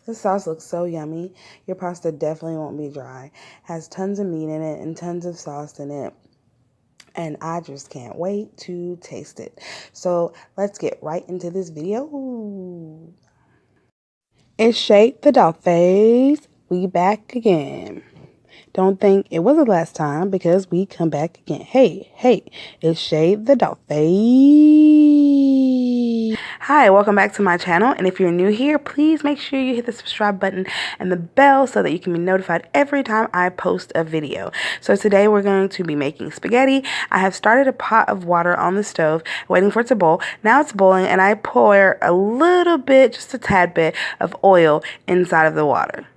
This sauce looks so yummy. Your pasta definitely won't be dry. Has tons of meat in it and tons of sauce in it. And I just can't wait to taste it. So let's get right into this video. It's Shade the Doll Face. We back again. Don't think it was the last time because we come back again. Hey, it's Shade the Doll Face. Hi, welcome back to my channel. And if you're new here, please make sure you hit the subscribe button and the bell so that you can be notified every time I post a video. So today we're going to be making spaghetti. I have started a pot of water on the stove, waiting for it to boil. Now it's boiling and I pour a little bit, just a tad bit of oil inside of the water.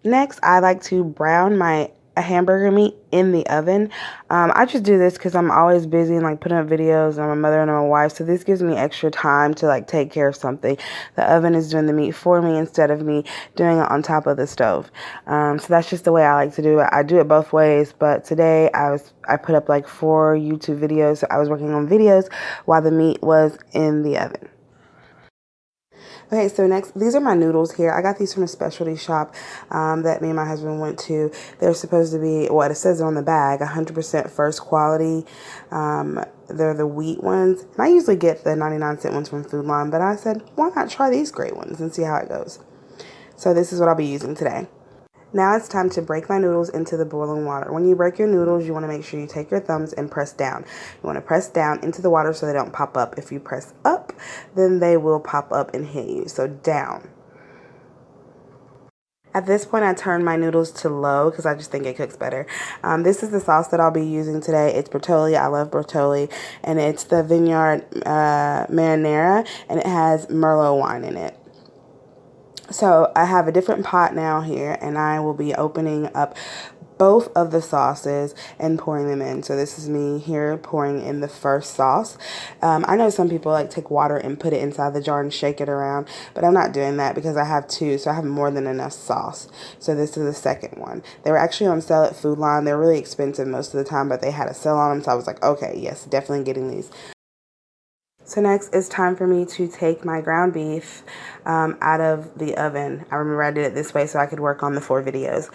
Next, I like to brown my hamburger meat in the oven. I just do this because I'm always busy and like putting up videos. I'm a mother and I'm a wife, so this gives me extra time to like take care of something. The oven is doing the meat for me instead of me doing it on top of the stove. So that's just the way I like to do it. I do it both ways, but today I put up like 4 YouTube videos. So I was working on videos while the meat was in the oven. Okay, so next, these are my noodles here. I got these from a specialty shop that me and my husband went to. They're supposed to be, what it says on the bag, 100% first quality. They're the wheat ones. And I usually get the 99-cent ones from Food Line, but I said, why not try these great ones and see how it goes? So this is what I'll be using today. Now it's time to break my noodles into the boiling water. When you break your noodles, you want to make sure you take your thumbs and press down. You want to press down into the water so they don't pop up. If you press up, then they will pop up and hit you. So down. At this point, I turn my noodles to low because I just think it cooks better. This is the sauce that I'll be using today. It's Bertolli. I love Bertolli. And it's the Vineyard Marinara, and it has Merlot wine in it. So I have a different pot now here, and I will be opening up both of the sauces and pouring them in. So this is me here pouring in the first sauce. I know some people like take water and put it inside the jar and shake it around, but I'm not doing that because I have 2, so I have more than enough sauce. So this is the second one. They were actually on sale at Food Line. They're really expensive most of the time, but they had a sale on them, so I was like, okay, yes, definitely getting these. So next it's time for me to take my ground beef out of the oven. I remember I did it this way so I could work on the 4 videos.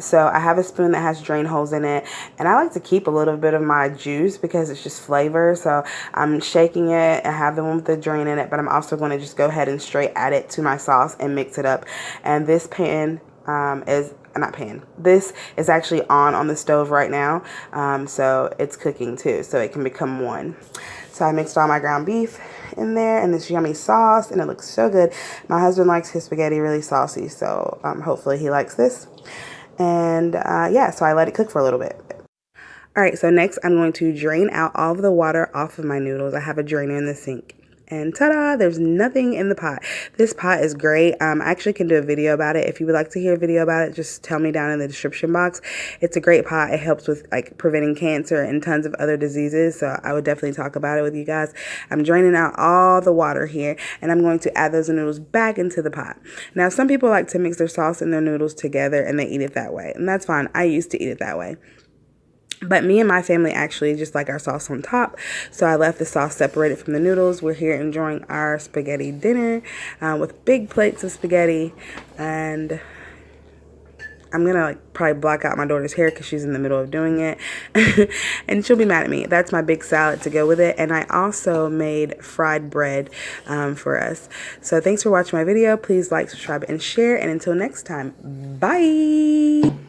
So I have a spoon that has drain holes in it, and I like to keep a little bit of my juice because it's just flavor. So I'm shaking it. I have the one with the drain in it, but I'm also going to just go ahead and straight add it to my sauce and mix it up. And this pan this is actually on the stove right now, so it's cooking too, so it can become one. So I mixed all my ground beef in there and this yummy sauce, and it looks so good. My husband likes his spaghetti really saucy, so hopefully he likes this. And yeah, so I let it cook for a little bit. All right, so next I'm going to drain out all of the water off of my noodles. I have a drainer in the sink. And ta-da, there's nothing in the pot. This pot is great. I actually can do a video about it. If you would like to hear a video about it, just tell me down in the description box. It's a great pot. It helps with like preventing cancer and tons of other diseases. So I would definitely talk about it with you guys. I'm draining out all the water here, and I'm going to add those noodles back into the pot. Now, some people like to mix their sauce and their noodles together and they eat it that way. And that's fine. I used to eat it that way. But me and my family actually just like our sauce on top, so I left the sauce separated from the noodles. We're here enjoying our spaghetti dinner with big plates of spaghetti, and I'm gonna like probably block out my daughter's hair because she's in the middle of doing it and she'll be mad at me. That's my big salad to go with it, and I also made fried bread for us. So thanks for watching my video. Please like, subscribe, and share, and until next time, bye.